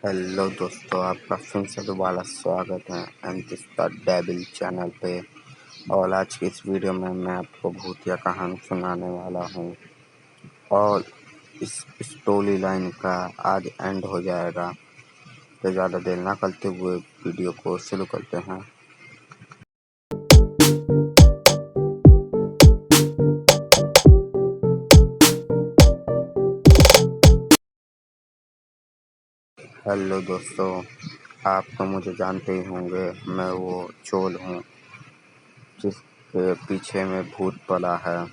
Hello दोस्तों, आपका फिर से दोबारा स्वागत है एंटिस्टा डेविल चैनल पे। और आज की इस वीडियो में मैं आपको भूतिया कहानी सुनाने वाला हूँ और इस स्टोरी लाइन का आज एंड हो जाएगा। तो ज़्यादा देर ना करते हुए वीडियो को शुरू करते हैं। हेलो दोस्तों, आप तो मुझे जानते ही होंगे। मैं वो चोर हूँ जिसके पीछे में भूत पड़ा है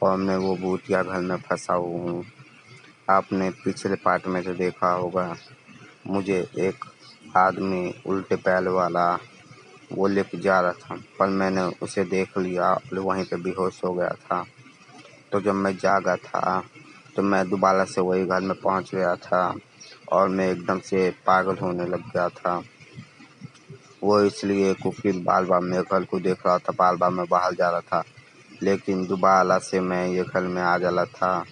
और मैं वो भूतिया घर में फंसा हुआ हूँ। आपने पिछले पार्ट में तो देखा होगा, मुझे एक आदमी उल्टे पैर वाला वो लेके जा रहा था, पर मैंने उसे देख लिया और वहीं पे बेहोश हो गया था। तो जब मैं जागा था तो मैं दोबारा से वही घर में पहुंच गया था और मैं एकदम से पागल होने लग गया था। वो इसलिए क्योंकि बार बार मैं घर को देख रहा था, बार बार मैं बाहर जा रहा था, लेकिन दोबारा से मैं ये घर में आ जा रहा था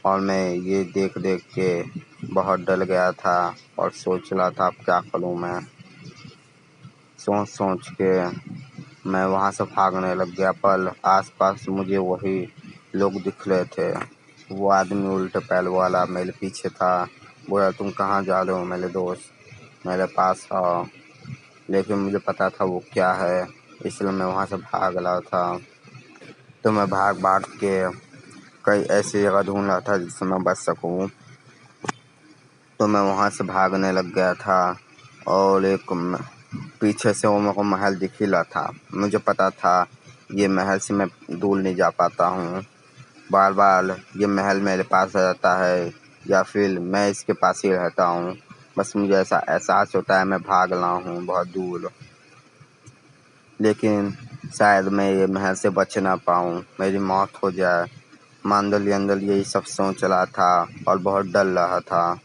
और मैं ये देख देख के बहुत डर गया था और सोच रहा था अब क्या करूं। मैं सोच सोच के मैं वहां से भागने लग गया, पर आसपास मुझे वही लोग दिख रहे थे। वो आदमी उल्टे पैर वाला मेरे पीछे था। बोला, तुम कहाँ जा रहे हो मेरे दोस्त, मेरे पास आओ। लेकिन मुझे पता था वो क्या है, इसलिए मैं वहां से भाग रहा था। तो मैं भाग भाग के कई ऐसी जगह ढूंढ रहा था जिससे मैं बच सकूं। तो मैं वहाँ से भागने लग गया था और पीछे से वो मेरे को महल दिख ही रहा था। मुझे पता था ये महल से मैं दूर नहीं जा पाता हूँ। बार बार ये महल मेरे पास आ जाता है या फिर मैं इसके पास ही रहता हूँ। बस मुझे ऐसा एहसास होता है मैं भाग रहा हूँ बहुत दूर, लेकिन शायद मैं ये महल से बच ना पाऊँ, मेरी मौत हो जाए। मैं अंदर ही अंदर यही सब सोच रहा था और बहुत डर रहा था।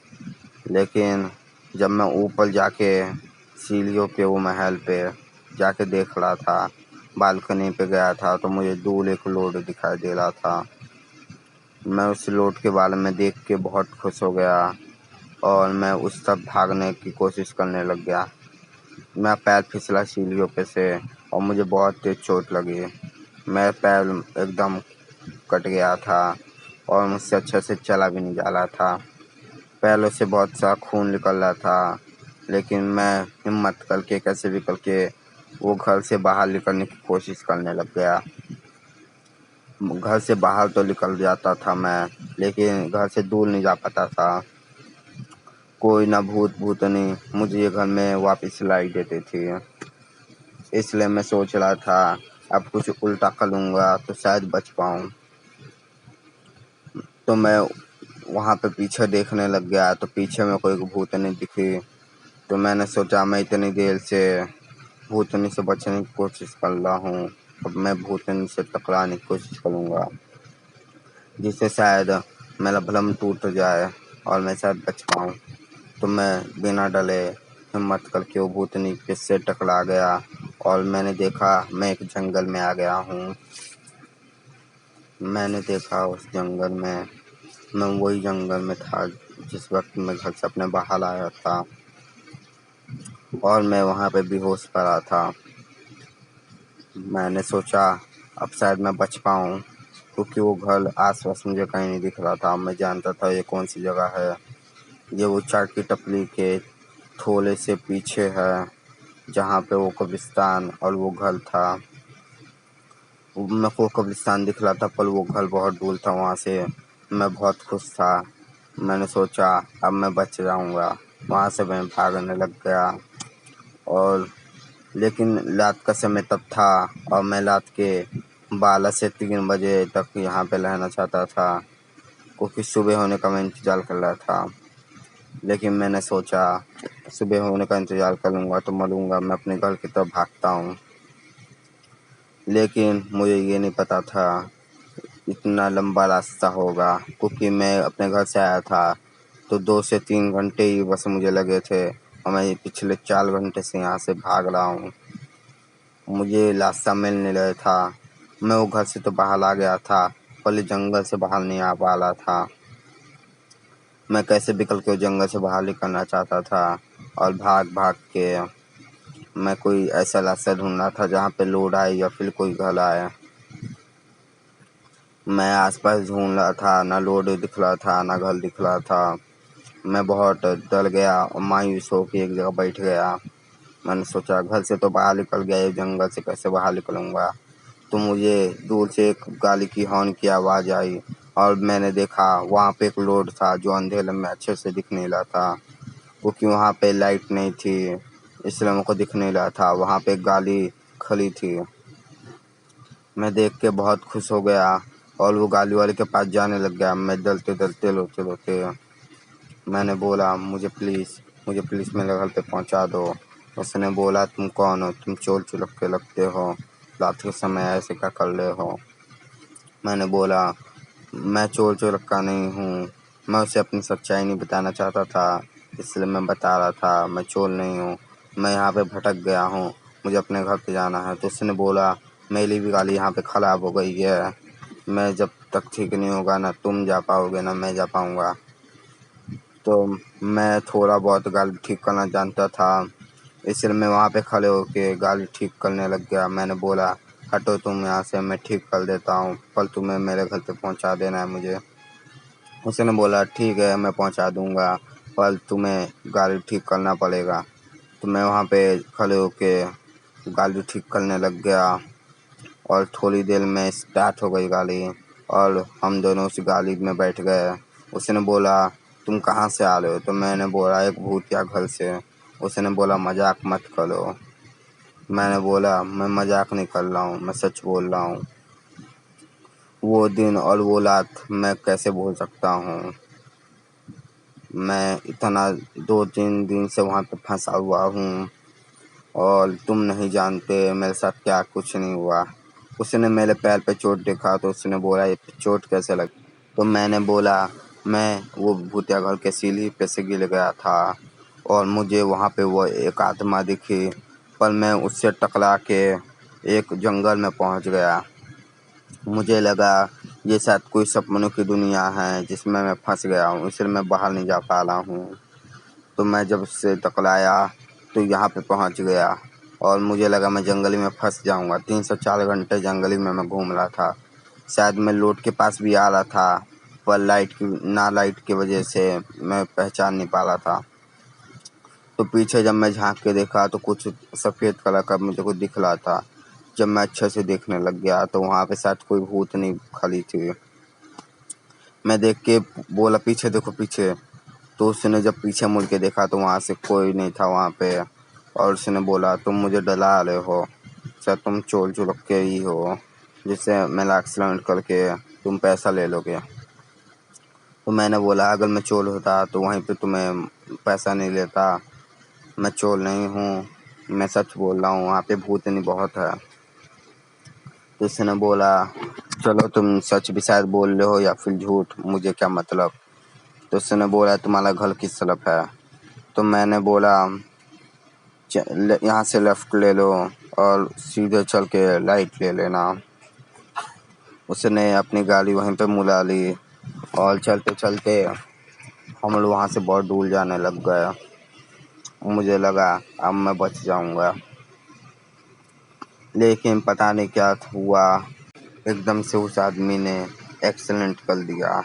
लेकिन जब मैं ऊपर जाके सीढ़ियों पे वो महल पे जाके देख रहा था, बालकनी पे गया था, तो मुझे दूर एक रोड दिखाई दे रहा था। मैं उस रोड के बारे में देख के बहुत खुश हो गया और मैं उस तरफ भागने की कोशिश करने लग गया। मेरा पैर फिसला सीढ़ियों पे से और मुझे बहुत तेज चोट लगी। मेरा पैर एकदम कट गया था और मुझसे अच्छे से चला भी नहीं जा रहा था। पैरों से बहुत सा खून निकल रहा था, लेकिन मैं हिम्मत करके कैसे भी करके वो घर से बाहर निकलने की कोशिश करने लग गया। घर से बाहर तो निकल जाता था मैं, लेकिन घर से दूर नहीं जा पाता था। कोई ना भूत भूतनी मुझे ये घर में वापस लाई देती थी। इसलिए मैं सोच रहा था अब कुछ उल्टा करूँगा तो शायद बच पाऊँ। तो मैं वहाँ पे पीछे देखने लग गया, तो पीछे में कोई भूतनी दिखी। तो मैंने सोचा मैं इतनी देर से भूतनी से बचने की कोशिश कर रहा हूँ, अब मैं भूतनी से टकराने की कोशिश करूँगा, जिससे शायद मेरा भ्रम टूट जाए और मैं शायद बच पाऊँ। तो मैं बिना डरे हिम्मत करके वो भूतनी के से टकरा गया और मैंने देखा मैं एक जंगल में आ गया हूँ। मैंने देखा उस जंगल में मैं वही जंगल में था जिस वक्त मैं घर से अपने बाहर आया था और मैं वहाँ पे बेहोश पड़ा था। मैंने सोचा अब शायद मैं बच पाऊँ, क्योंकि वो घर आसपास मुझे कहीं नहीं दिख रहा था। मैं जानता था ये कौन सी जगह है। ये वो चाट की टपली के थोड़े से पीछे है जहाँ पे वो कब्रिस्तान और वो घर था। मेरे को कब्रिस्तान दिख रहा था पर वो घर बहुत दूर था वहाँ से। मैं बहुत खुश था। मैंने सोचा अब मैं बच जाऊँगा। वहाँ से मैं भागने लग गया और लेकिन रात का समय तब था और मैं रात के 12 से 3 बजे तक यहाँ पे रहना चाहता था, क्योंकि सुबह होने का मैं इंतज़ार कर रहा था। लेकिन मैंने सोचा सुबह होने का इंतज़ार करूँगा तो मरूँगा, मैं अपने घर की तरफ भागता हूँ। लेकिन मुझे ये नहीं पता था इतना लंबा रास्ता होगा, क्योंकि मैं अपने घर से आया था तो 2 से 3 घंटे ही बस मुझे लगे थे और मैं पिछले 4 घंटे से यहाँ से भाग रहा हूँ। मुझे रास्ता मिल नहीं रहा था। मैं वो घर से तो बाहर आ गया था पर जंगल से बाहर नहीं आ पा रहा था। मैं कैसे निकल के जंगल से बाहर निकलना चाहता था और भाग भाग के मैं कोई ऐसा रास्ता ढूंढ रहा था जहाँ पे लोड आए या फिर कोई घर आए। मैं आसपास ढूंढ रहा था, ना लोड दिख रहा था ना घर दिख रहा था। मैं बहुत डर गया और मायूस होकर एक जगह बैठ गया। मैंने सोचा घर से तो बाहर निकल गया, ये जंगल से कैसे बाहर निकलूंगा। तो मुझे दूर से एक गाड़ी की हॉर्न की आवाज़ आई और मैंने देखा वहाँ पे एक लोड था जो अंधेरे में अच्छे से दिख नहीं रहा था, क्योंकि वहाँ पे लाइट नहीं थी, इसलिए मुझको दिख नहीं रहा था। वहाँ पे एक गाड़ी खड़ी थी। मैं देख के बहुत खुश हो गया और वो गाड़ी वाले के पास जाने लग गया। मैं डरते डरते रोते रोते मैंने बोला मुझे प्लीज़ मेरे घर पे पहुंचा दो। उसने बोला तुम कौन हो, तुम चोर चुलक के लगते हो, रात के समय ऐसे क्या कर रहे हो। मैंने बोला मैं चोर चुलक्का नहीं हूँ। मैं उसे अपनी सच्चाई नहीं बताना चाहता था, इसलिए मैं बता रहा था मैं चोर नहीं हूँ, मैं यहाँ पे भटक गया हूँ, मुझे अपने घर पे जाना है। तो उसने बोला मेरी भी गाड़ी यहाँ पे ख़राब हो गई है, मैं जब तक ठीक नहीं होगा ना तुम जा पाओगे ना मैं जा पाऊँगा। तो मैं थोड़ा बहुत गाड़ी ठीक करना जानता था, इसलिए मैं वहाँ पे खड़े होके गाड़ी ठीक करने लग गया। मैंने बोला हटो तुम यहाँ से, मैं ठीक कर देता हूँ, पर तुम्हें मेरे घर पे पहुँचा देना है मुझे। उसने बोला ठीक है मैं पहुँचा दूँगा, पर तुम्हें गाड़ी ठीक करना पड़ेगा। तो मैं वहाँ पे खड़े होके गाड़ी ठीक करने लग गया और थोड़ी देर में स्टार्ट हो गई गाड़ी और हम दोनों उस गाड़ी में बैठ गए। उसने बोला तुम कहाँ से आ रहे हो, तो मैंने बोला एक भूतिया घर से। उसने बोला मजाक मत करो। मैंने बोला मैं मजाक नहीं कर रहा हूँ, मैं सच बोल रहा हूँ। वो दिन और वो रात मैं कैसे भूल सकता हूँ। मैं इतना 2-3 दिन से वहाँ पे फंसा हुआ हूँ और तुम नहीं जानते मेरे साथ क्या कुछ नहीं हुआ। उसने मेरे पैर पे चोट देखा तो उसने बोला ये चोट कैसे लगी। तो मैंने बोला मैं वो भूतिया घर के सीढ़ी पे से गिर गया था और मुझे वहाँ पे वो एक आत्मा दिखी, पर मैं उससे टकरा के एक जंगल में पहुँच गया। मुझे लगा ये शायद कोई सपनों की दुनिया है जिसमें मैं फंस गया हूँ, इसलिए मैं बाहर नहीं जा पा रहा हूँ। तो मैं जब उससे टकराया तो यहाँ पे पहुँच गया और मुझे लगा मैं जंगली में फंस जाऊँगा। 3 से 4 घंटे जंगली में मैं घूम रहा था। शायद मैं लोड के पास भी आ रहा था, पर लाइट की वजह से मैं पहचान नहीं पा रहा था। तो पीछे जब मैं झांक के देखा तो कुछ सफ़ेद कलर का मुझे कुछ दिख रहा था। जब मैं अच्छे से देखने लग गया तो वहाँ पे शायद कोई भूतनी खड़ी थी। मैं देख के बोला पीछे देखो पीछे। तो उसने जब पीछे मुड़ के देखा तो वहाँ से कोई नहीं था वहाँ पे, और उसने बोला तुम मुझे डरा रहे हो, शायद तुम चोर चुलक्के ही हो जिससे मेरा एक्सीडेंट करके तुम पैसा ले लोगे। तो मैंने बोला अगर मैं चोर होता तो वहीं पे तुम्हें पैसा नहीं लेता। मैं चोर नहीं हूँ, मैं सच बोल रहा हूँ, वहाँ पे भूतनी बहुत है। तो उसने बोला चलो तुम सच भी शायद बोल रहे हो या फिर झूठ, मुझे क्या मतलब। तो उसने बोला तुम्हारा घर किस तरफ है। तो मैंने बोला यहाँ से लेफ़्ट ले लो और सीधे चल के राइट ले लेना। उसने अपनी गाड़ी वहीं पे मुड़ा ली और चलते चलते हम लोग वहाँ से बहुत दूर जाने लग गए। मुझे लगा अब मैं बच जाऊँगा, लेकिन पता नहीं क्या हुआ, एकदम से उस आदमी ने एक्सीडेंट कर दिया।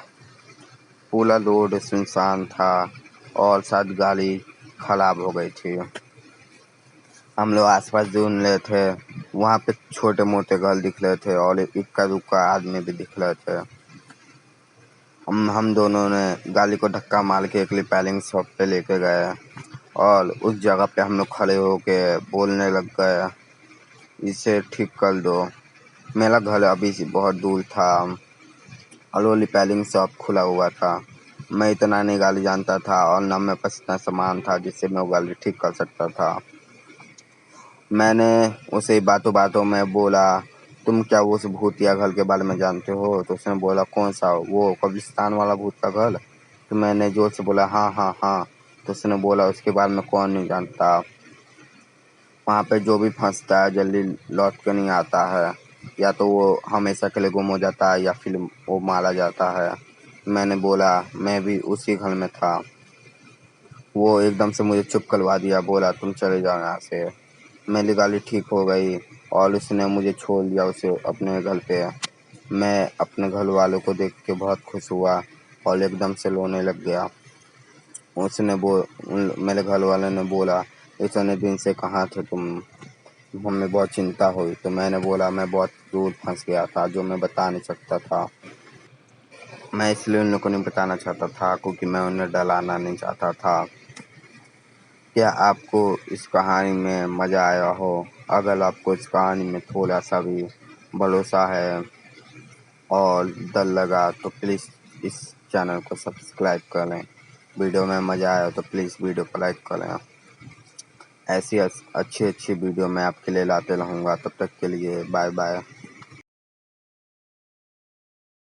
पूरा रोड सुनसान था और शायद गाड़ी खराब हो गई थी। हम लोग आसपास ढूंढ रहे थे, वहाँ पे छोटे मोटे घर दिख रहे थे और इक्का दुक्का आदमी भी दिख रहे थे। हम दोनों ने गाड़ी को धक्का मार के एक रिपेयरिंग शॉप पे लेके गए और उस जगह पे हम लोग खड़े होके बोलने लग गए इसे ठीक कर दो। मेरा घर अभी से बहुत दूर था और वो रिपेयरिंग शॉप खुला हुआ था। मैं इतना नहीं गाड़ी जानता था और ना मेरे पास इतना सामान था जिससे मैं वो गाड़ी ठीक कर सकता था। मैंने उसे बातों बातों में बोला तुम क्या वो उस भूतिया घर के बारे में जानते हो। तो उसने बोला कौन सा, वो कब्रिस्तान वाला भूत का घर। तो मैंने जोर से बोला हाँ हाँ हाँ। तो उसने बोला उसके बारे में कौन नहीं जानता, वहाँ पे जो भी फंसता है जल्दी लौट के नहीं आता है, या तो वो हमेशा के लिए गुम हो जाता है या फिर वो मारा जाता है। मैंने बोला मैं भी उसी घर में था। वो एकदम से मुझे चुप करवा दिया, बोला तुम चले जाओ यहाँ से। मेरी गाली ठीक हो गई और उसने मुझे छोड़ दिया उसे अपने घर पे। मैं अपने घर वालों को देख के बहुत खुश हुआ और एकदम से रोने लग गया। मेरे घर वालों ने बोला इतने दिन से कहाँ थे तुम, हमें बहुत चिंता हुई। तो मैंने बोला मैं बहुत दूर फंस गया था जो मैं बता नहीं सकता था। मैं इसलिए उन लोगों को नहीं बताना चाहता था क्योंकि मैं उन्हें डराना नहीं चाहता था। क्या आपको इस कहानी में मज़ा आया हो? अगर आपको इस कहानी में थोड़ा सा भी भरोसा है और डर लगा तो प्लीज़ इस चैनल को सब्सक्राइब करें। वीडियो में मज़ा आया तो प्लीज़ वीडियो को लाइक करें। ऐसी अच्छी वीडियो मैं आपके लिए लाते रहूँगा। तब तक के लिए बाय बाय।